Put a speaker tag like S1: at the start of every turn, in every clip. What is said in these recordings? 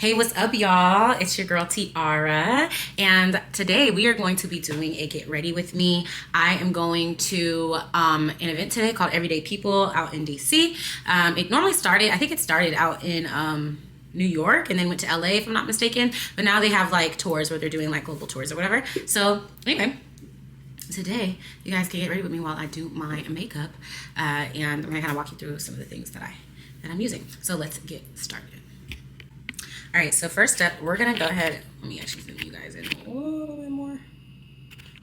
S1: Hey, what's up, y'all? It's your girl Tiara, and today we are going to be doing a get ready with me. I am going to an event today called Everyday People out in DC. It normally started, I think it started out in New York and then went to LA if I'm not mistaken, but now they have like tours where they're doing like global tours or whatever. So anyway, today you guys can get ready with me while I do my makeup, and I'm gonna kind of walk you through some of the things that I'm using. So let's get started. All right, so first up, we're gonna go ahead. Let me actually zoom you guys in a little bit more.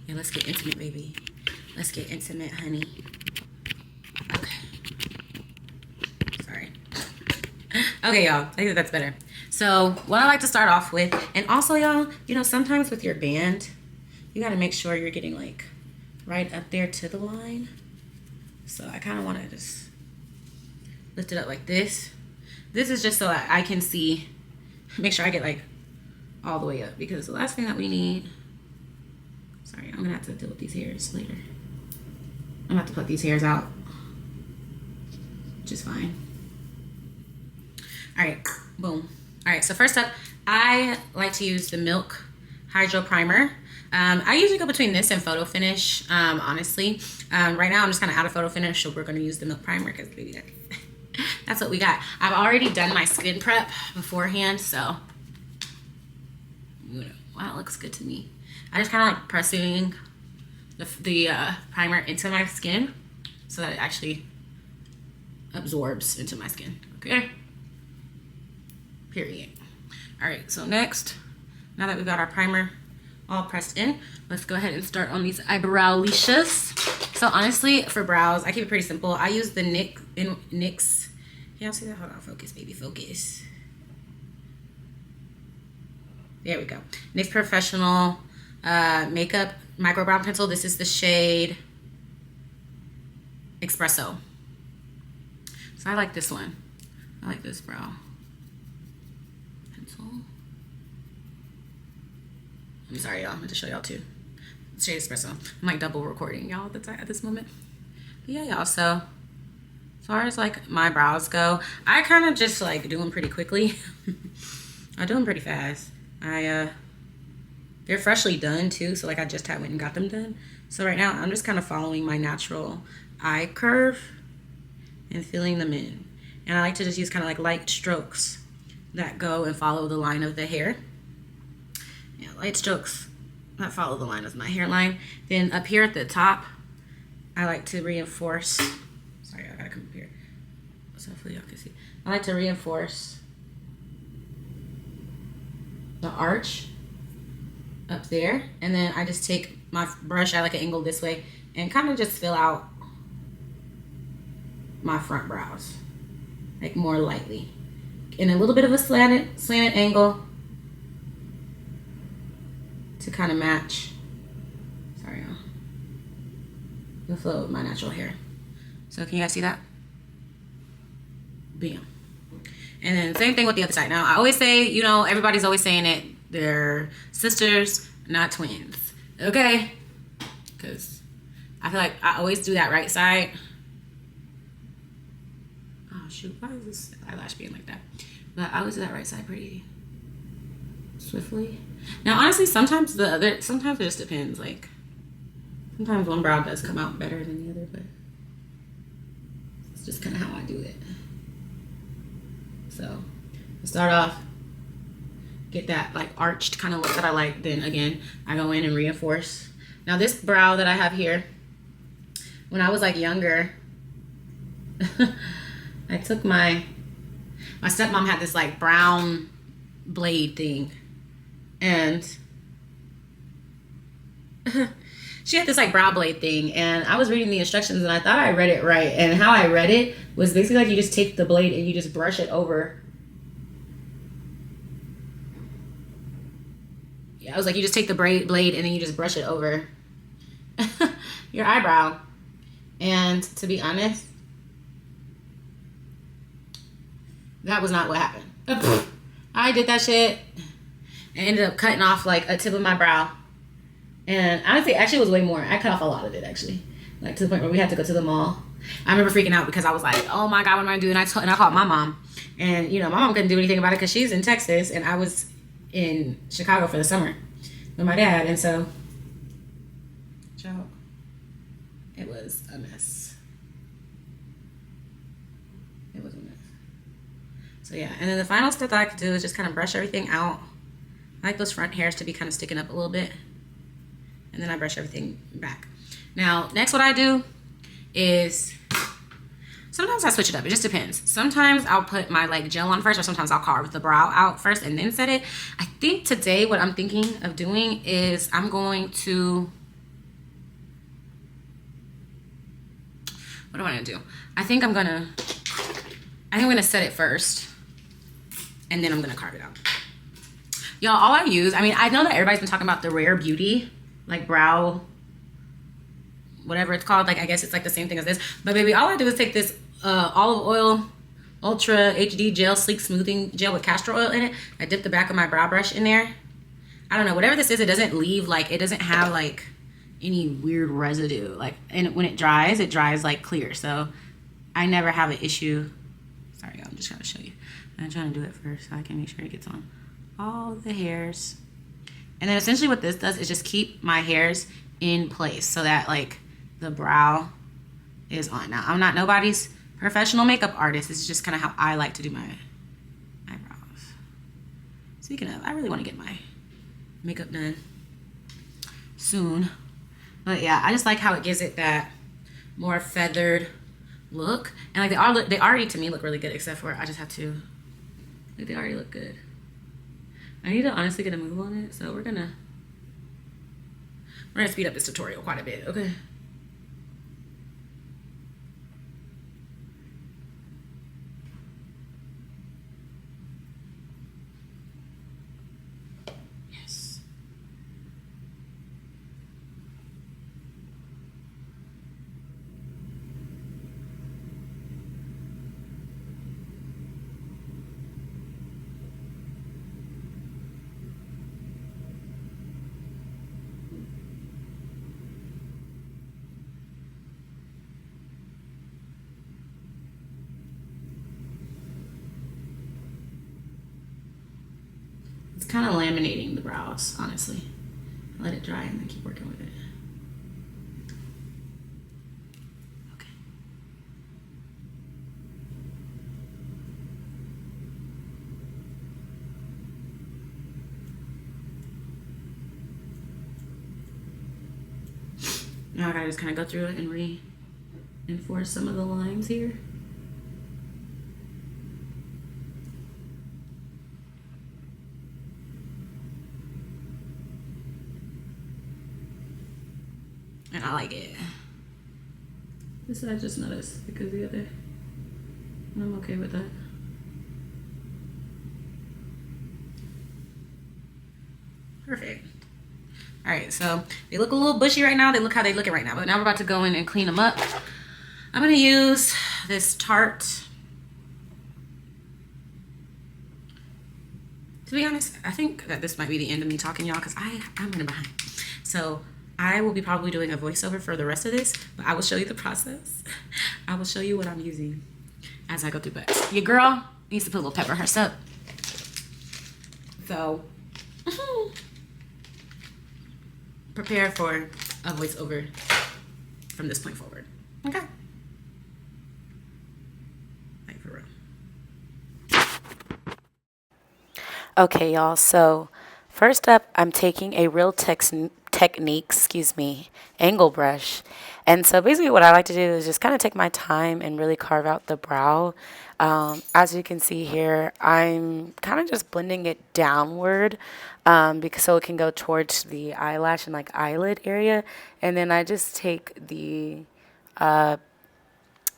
S1: Yeah, let's get intimate, baby. Let's get intimate, honey. Okay. Sorry. Okay, y'all. I think that that's better. So what I like to start off with, and also, y'all, you know, sometimes with your band, you gotta make sure you're getting like right up there to the line. So I kind of want to just lift it up like this. This is just so I can see. Make sure I get like all the way up, because the last thing that we need, sorry, I'm gonna have to deal with these hairs later. I'm gonna have to pluck these hairs out, which is fine. All right, boom. All right, so first up, I like to use the Milk Hydro Primer. I usually go between this and Photo Finish, honestly. Right now I'm just kind of out of Photo Finish, so we're gonna use the Milk Primer because baby, that's what we got. I've already done my skin prep beforehand, so wow, it looks good to me. I just kind of like pressing the primer into my skin so that it actually absorbs into my skin. Okay. Period. All right. So next, now that we've got our primer all pressed in, let's go ahead and start on these eyebrow leashes. So honestly, for brows, I keep it pretty simple. I use the NYX. Can y'all see that? Hold on, focus, baby, focus. There we go. NYX Professional Makeup Micro Brow Pencil. This is the shade Espresso. So I like this one. I like this brow pencil. I'm sorry, y'all. I'm going to show y'all too. Shade Espresso. I'm like double recording y'all at this moment. But yeah, y'all. So as far as like my brows go, I kind of just like do them pretty quickly. I do them pretty fast. They're freshly done too, so like I just went and got them done. So right now I'm just kind of following my natural eye curve and filling them in. And I like to just use kind of like light strokes that go and follow the line of the hair. Yeah, light strokes that follow the line of my hairline. Then up here at the top, I like to reinforce. Sorry, I gotta come up here so hopefully y'all can see. I like to reinforce the arch up there, and then I just take my brush, I like an angle this way, and kind of just fill out my front brows, like more lightly, in a little bit of a slanted angle to kind of match. Sorry, y'all. The flow of my natural hair. So can you guys see that? Bam. And then same thing with the other side. Now I always say, you know, everybody's always saying it, they're sisters, not twins. Okay? Because I feel like I always do that right side. Oh shoot, why is this eyelash being like that? But I always do that right side pretty swiftly. Now honestly, sometimes it just depends. Like sometimes one brow does come out better than the other, but it's just kind of how I do it. So start off, get that like arched kind of look that I like. Then again, I go in and reinforce. Now this brow that I have here, when I was like younger, I took my stepmom had this like brown blade thing, and she had this like brow blade thing, and I was reading the instructions and I thought I read it right. And how I read it was basically like you just take the blade and you just brush it over. Yeah, I was like, you just take the blade and then you just brush it over your eyebrow. And to be honest, that was not what happened. I did that shit and ended up cutting off like a tip of my brow. And honestly, actually it was way more. I cut off a lot of it actually. Like to the point where we had to go to the mall. I remember freaking out because I was like, oh my God, what am I gonna do? And I called my mom And, you know, my mom couldn't do anything about it because she's in Texas and I was in Chicago for the summer with my dad. And so, it was a mess. It was a mess. So yeah, and then the final step that I could do is just kind of brush everything out. I like those front hairs to be kind of sticking up a little bit. And then I brush everything back. Now, next what I do is, sometimes I switch it up. It just depends. Sometimes I'll put my like gel on first, or sometimes I'll carve the brow out first and then set it. I think today what I'm thinking of doing is I'm going to, what do I want to do? I think I'm gonna set it first and then I'm gonna carve it out. Y'all, all I use, I mean, I know that everybody's been talking about the Rare Beauty, like brow, whatever it's called. Like, I guess it's like the same thing as this. But baby, all I do is take this olive oil Ultra HD Gel Sleek Smoothing Gel with castor oil in it. I dip the back of my brow brush in there. I don't know, whatever this is, it doesn't leave, like, it doesn't have like any weird residue. Like, and when it dries like clear. So I never have an issue. Sorry, I'm just trying to show you. I'm trying to do it first so I can make sure it gets on all the hairs. And then essentially what this does is just keep my hairs in place so that like the brow is on. Now, I'm not nobody's professional makeup artist. This is just kind of how I like to do my eyebrows. Speaking of, I really want to get my makeup done soon. But yeah, I just like how it gives it that more feathered look. And like they already to me look really good, except for I just have to, like, they already look good. I need to honestly get a move on it, so we're gonna speed up this tutorial quite a bit, okay? Yes. Kind of laminating the brows, honestly. Let it dry and then keep working with it. Okay. Now I gotta just kind of go through it and reinforce some of the lines here. And I like it. This side's just not as thick as the other. And I'm okay with that. Perfect. All right, so they look a little bushy right now. They look how they looking right now. But now we're about to go in and clean them up. I'm gonna use this Tarte. To be honest, I think that this might be the end of me talking, y'all, because I'm running behind. So I will be probably doing a voiceover for the rest of this, but I will show you the process. I will show you what I'm using as I go through. But your girl needs to put a little pepper herself. So prepare for a voiceover from this point forward. Okay. Like for real.
S2: Okay, y'all, so first up, I'm taking a Real Technique, angle brush. And so basically what I like to do is just kind of take my time and really carve out the brow. As you can see here, I'm kind of just blending it downward because so it can go towards the eyelash and like eyelid area. And then I just take the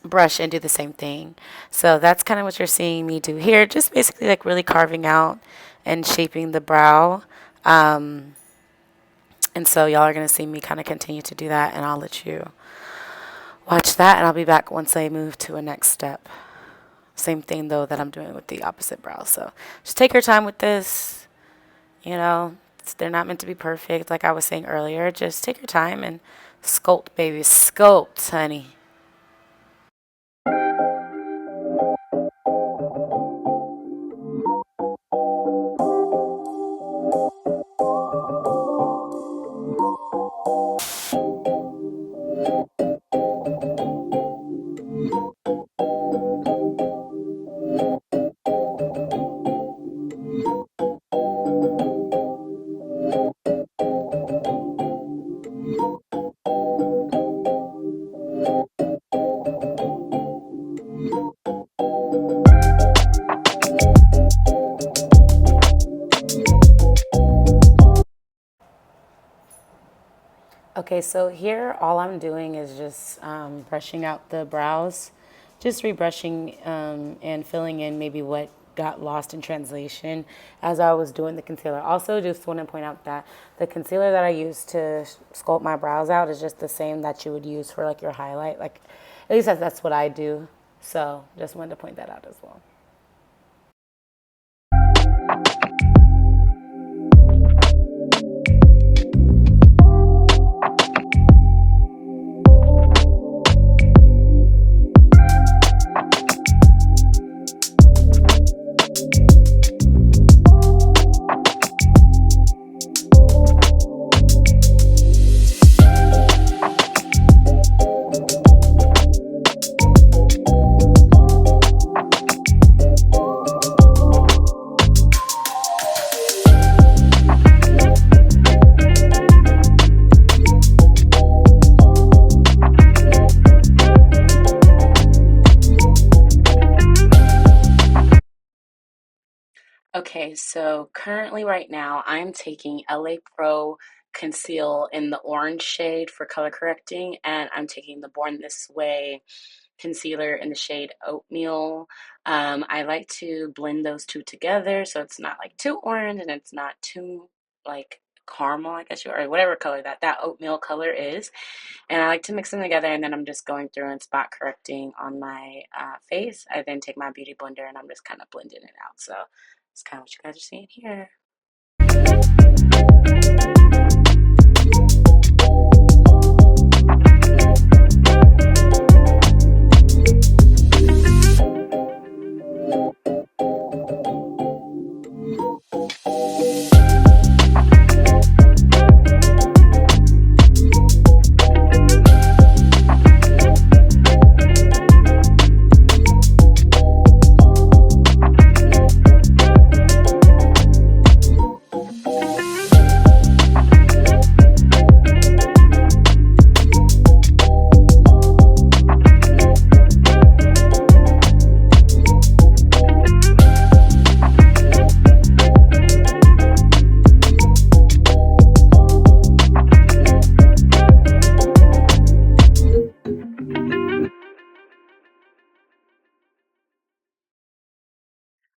S2: brush and do the same thing. So that's kind of what you're seeing me do here. Just basically like really carving out and shaping the brow. And so y'all are going to see me kind of continue to do that, and I'll let you watch that, and I'll be back once I move to a next step. Same thing, though, that I'm doing with the opposite brow. So just take your time with this. You know, they're not meant to be perfect, like I was saying earlier. Just take your time and sculpt, baby. Sculpt, honey. Okay, so here all I'm doing is just brushing out the brows, just rebrushing and filling in maybe what got lost in translation as I was doing the concealer. Also, just want to point out that the concealer that I use to sculpt my brows out is just the same that you would use for like your highlight. Like, at least that's what I do. So just wanted to point that out as well. Okay, so currently right now I'm taking LA Pro Conceal in the orange shade for color correcting, and I'm taking the Born This Way concealer in the shade Oatmeal. I like to blend those two together so it's not like too orange and it's not too like caramel, I guess, or whatever color that oatmeal color is. And I like to mix them together, and then I'm just going through and spot correcting on my face. I then take my beauty blender and I'm just kind of blending it out. So it's kind of what you guys are seeing here.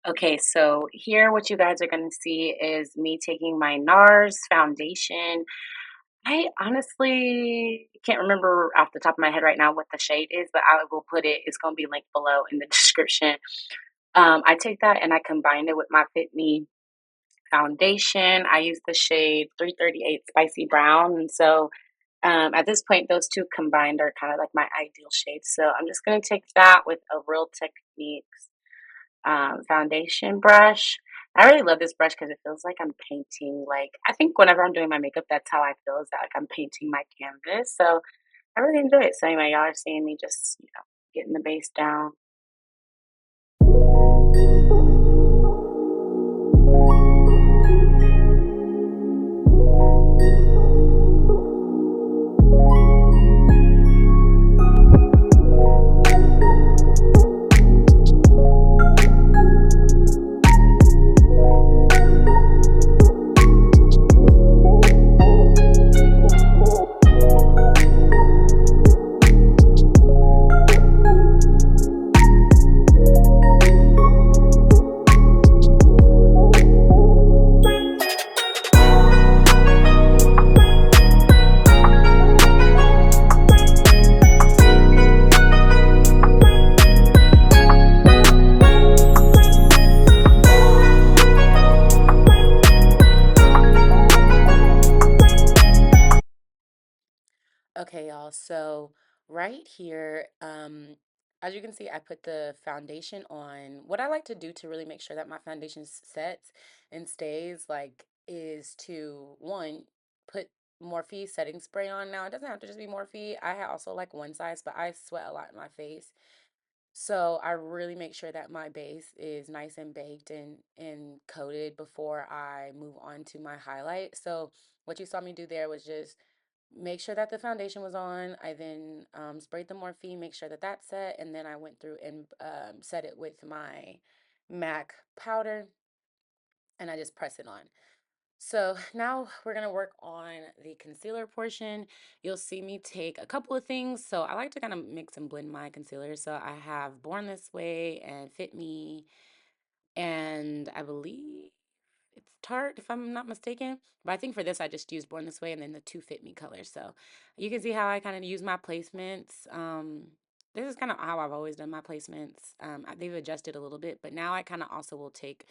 S2: Okay, so here what you guys are going to see is me taking my NARS foundation. I honestly can't remember off the top of my head right now what the shade is, but I will put it, it's going to be linked below in the description. I take that and I combine it with my Fit Me foundation. I use the shade 338 Spicy Brown. And so at this point, those two combined are kind of like my ideal shade. So I'm just going to take that with a Real Techniques foundation brush. I really love this brush because it feels like I'm painting. Like, I think whenever I'm doing my makeup, that's how I feel, is that like I'm painting my canvas. So I really enjoy it. So anyway, y'all are seeing me just, getting the base down. Okay, y'all. So right here, as you can see, I put the foundation on. What I like to do to really make sure that my foundation sets and stays like is to one, put Morphe setting spray on. Now it doesn't have to just be Morphe. I also like one size, but I sweat a lot in my face. So I really make sure that my base is nice and baked and coated before I move on to my highlight. So what you saw me do there was just make sure that the foundation was on. I then sprayed the Morphe, make sure that that's set, and then I went through and set it with my MAC powder, and I just press it on. So now we're going to work on the concealer portion. You'll see me take a couple of things. So I like to kind of mix and blend my concealer. So I have Born This Way and Fit Me, and I believe it's Tarte, if I'm not mistaken. But I think for this, I just used Born This Way and then the two Fit Me colors. So you can see how I kind of use my placements. This is kind of how I've always done my placements. They've adjusted a little bit, but now I kind of also will take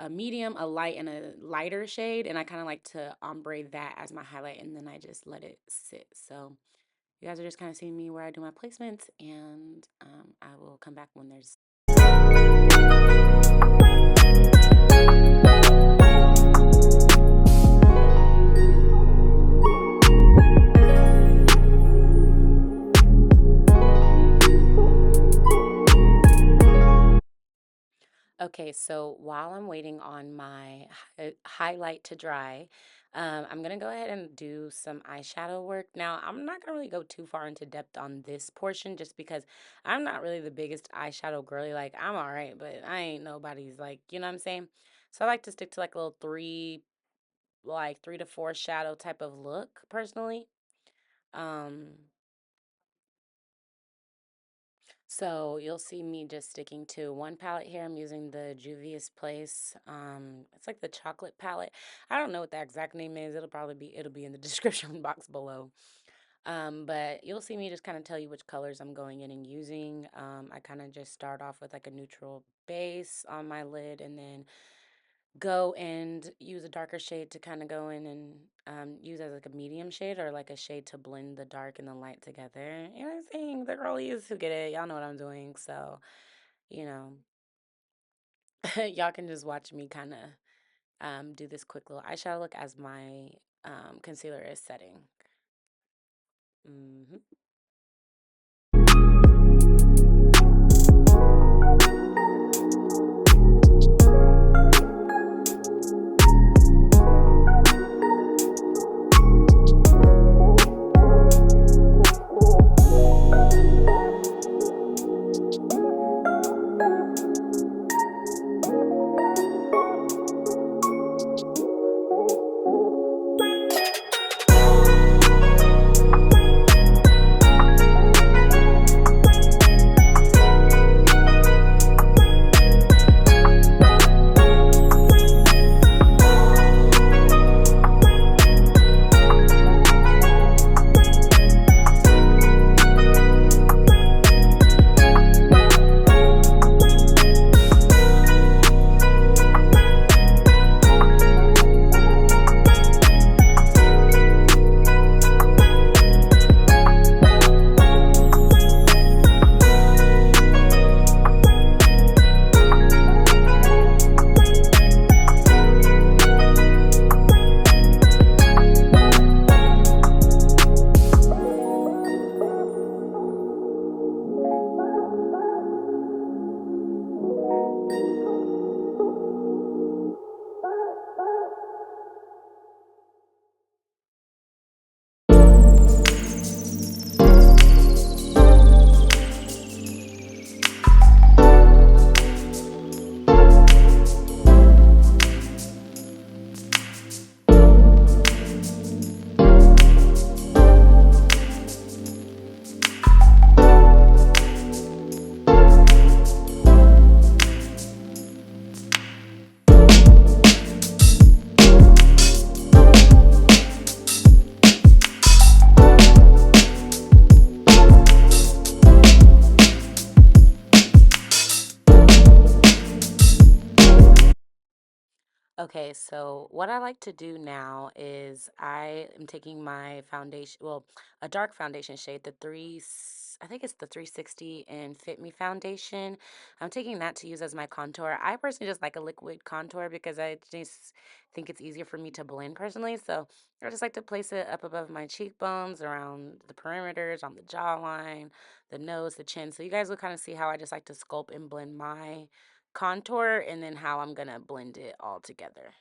S2: a medium, a light, and a lighter shade, and I kind of like to ombre that as my highlight, and then I just let it sit. So you guys are just kind of seeing me where I do my placements, and I will come back when there's. Okay, so while I'm waiting on my highlight to dry, I'm gonna go ahead and do some eyeshadow work. Now, I'm not gonna really go too far into depth on this portion just because I'm not really the biggest eyeshadow girly. Like, I'm all right, but I ain't nobody's like, you know what I'm saying? So I like to stick to like a little like three to four shadow type of look personally. Um, So you'll see me just sticking to one palette here. I'm using the Juvias Place. It's like the chocolate palette. I don't know what the exact name is. It'll be in the description box below. But you'll see me just kind of tell you which colors I'm going in and using. I kind of just start off with like a neutral base on my lid and then go and use a darker shade to kind of go in and use as like a medium shade or like a shade to blend the dark and the light together. You know what I'm saying? The girlies who get it, y'all know what I'm doing. So, you know, y'all can just watch me kind of do this quick little eyeshadow look as my concealer is setting. Hmm. Okay, so what I like to do now is I am taking my foundation, well, a dark foundation shade, I think it's the 360 and Fit Me foundation. I'm taking that to use as my contour. I personally just like a liquid contour because I just think it's easier for me to blend personally. So I just like to place it up above my cheekbones, around the perimeters, on the jawline, the nose, the chin. So you guys will kind of see how I just like to sculpt and blend my contour and then how I'm gonna blend it all together.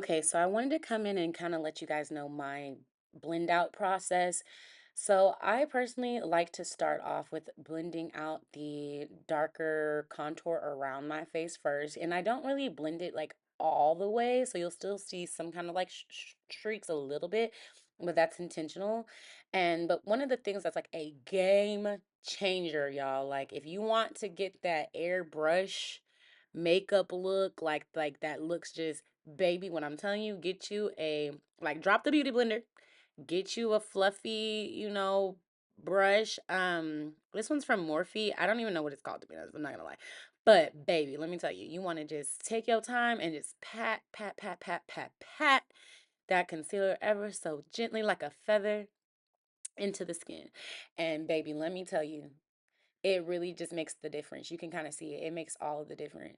S2: Okay, so I wanted to come in and kind of let you guys know my blend out process. So I personally like to start off with blending out the darker contour around my face first, and I don't really blend it like all the way, so you'll still see some kind of like streaks a little bit, but that's intentional. And but one of the things that's like a game changer, y'all, like if you want to get that airbrush makeup look like that looks just baby, when I'm telling you, get you a like drop the beauty blender, get you a fluffy, brush. This one's from Morphe. I don't even know what it's called, to be honest. I'm not gonna lie. But baby, let me tell you, you want to just take your time and just pat, pat, pat, pat, pat, pat that concealer ever so gently like a feather into the skin. And baby, let me tell you, it really just makes the difference. You can kind of see it. It makes all of the difference.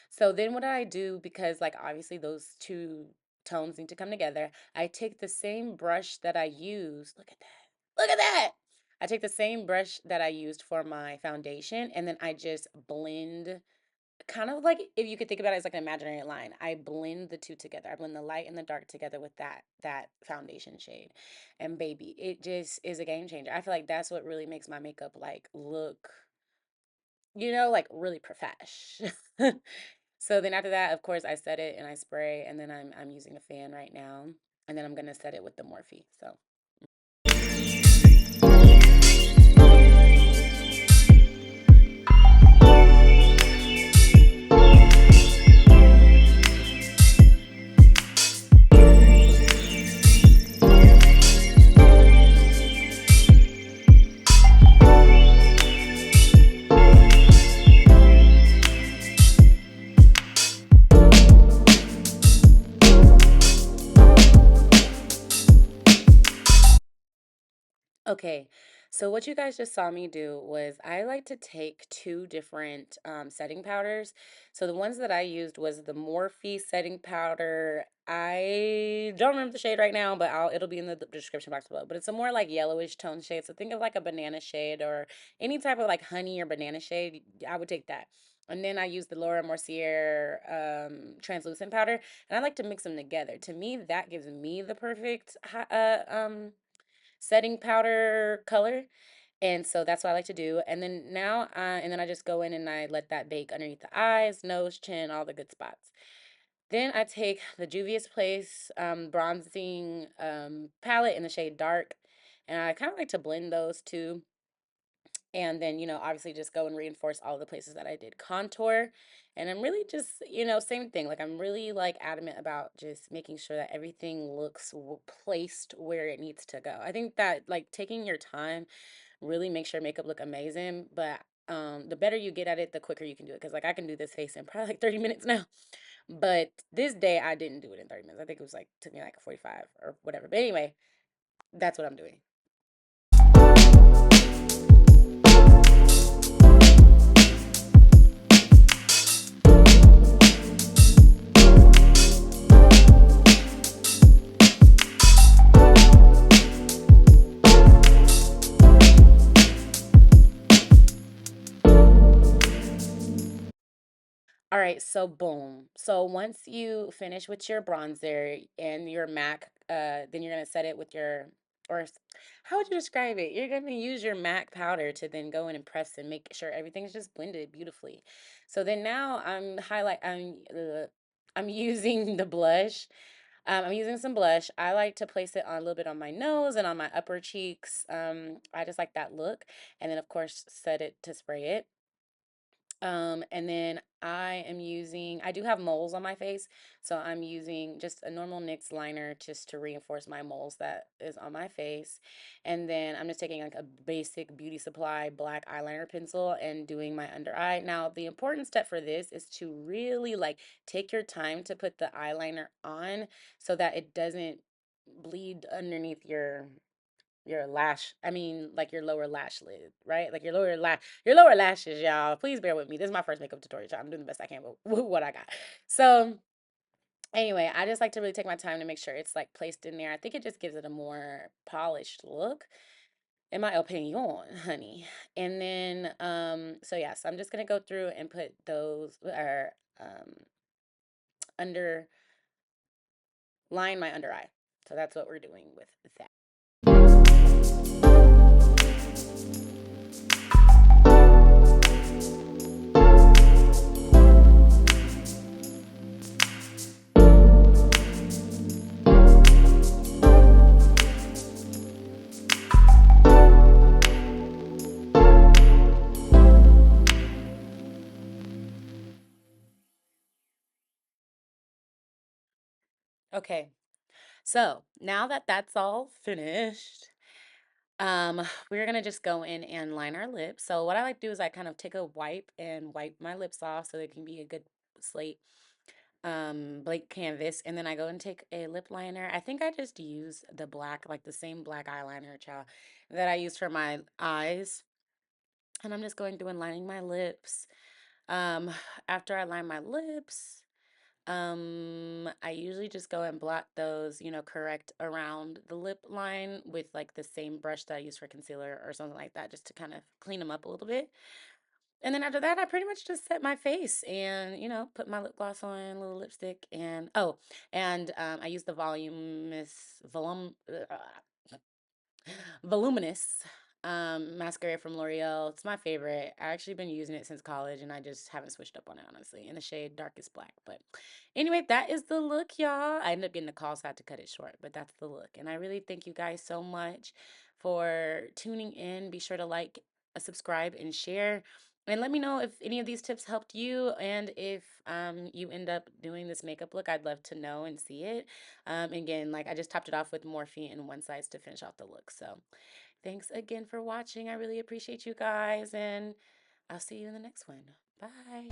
S2: So then what I do, because like obviously those two tones need to come together, I take the same brush that I use. Look at that. Look at that. I take the same brush that I used for my foundation, and then I just blend, kind of like, if you could think about it as like an imaginary line. I blend the two together. I blend the light and the dark together with that foundation shade. And baby, it just is a game changer. I feel like that's what really makes my makeup like look, like really profesh. So then after that, of course, I set it and I spray, and then I'm using a fan right now, and then I'm gonna set it with the Morphe. So. Okay, so what you guys just saw me do was I like to take two different setting powders. So the ones that I used was the Morphe setting powder. I don't remember the shade right now, but it'll be in the description box below. But it's a more like yellowish tone shade. So think of like a banana shade or any type of like honey or banana shade. I would take that. And then I use the Laura Mercier translucent powder, and I like to mix them together. To me, that gives me the perfect setting powder color. And so that's what I like to do. And then and then I just go in and I let that bake underneath the eyes, nose, chin, all the good spots. Then I take the Juvias Place bronzing palette in the shade dark. And I kind of like to blend those two. And then, obviously just go and reinforce all the places that I did contour. And I'm really just, same thing. Like I'm really like adamant about just making sure that everything looks placed where it needs to go. I think that like taking your time really makes your makeup look amazing, but the better you get at it, the quicker you can do it. Because like I can do this face in probably like 30 minutes now. But this day I didn't do it in 30 minutes. I think it was like took me like 45 or whatever. But anyway, that's what I'm doing. All right, so boom. So once you finish with your bronzer and your MAC, then you're gonna set it with how would you describe it? You're gonna use your MAC powder to then go in and press and make sure everything's just blended beautifully. So then now I'm using the blush. I'm using some blush. I like to place it on a little bit on my nose and on my upper cheeks. I just like that look, and then of course set it to spray it. And then I do have moles on my face, so I'm using just a normal NYX liner just to reinforce my moles that is on my face. And then I'm just taking like a basic beauty supply black eyeliner pencil and doing my under eye. Now, the important step for this is to really like take your time to put the eyeliner on so that it doesn't bleed underneath like your lower lash lid, right? Like your lower lashes, y'all. Please bear with me. This is my first makeup tutorial, so I'm doing the best I can with what I got. So anyway, I just like to really take my time to make sure it's like placed in there. I think it just gives it a more polished look, in my opinion, honey. And then so yeah, so I'm just gonna go through and put those or under line my under eye. So that's what we're doing with that. Okay, so now that that's all finished, we're gonna just go in and line our lips. So what I like to do is I kind of take a wipe and wipe my lips off so they can be a good slate blank canvas, and then I go and take a lip liner. I think I just use the black, like the same black eyeliner, child, that I use for my eyes. And I'm just going through and lining my lips. Um, after I line my lips, I usually just go and blot those, correct around the lip line with like the same brush that I use for concealer or something like that, just to kind of clean them up a little bit. And then after that, I pretty much just set my face and, put my lip gloss on, a little lipstick, and I use the voluminous mascara from L'Oreal. It's my favorite. I actually been using it since college, and I just haven't switched up on it, honestly, in the shade Darkest Black. But anyway, that is the look, y'all. I ended up getting a call, so I had to cut it short, but that's the look. And I really thank you guys so much for tuning in. Be sure to like, subscribe, and share. And let me know if any of these tips helped you, and if you end up doing this makeup look. I'd love to know and see it. Again, like I just topped it off with Morphe and One Size to finish off the look. So thanks again for watching. I really appreciate you guys, and I'll see you in the next one. Bye.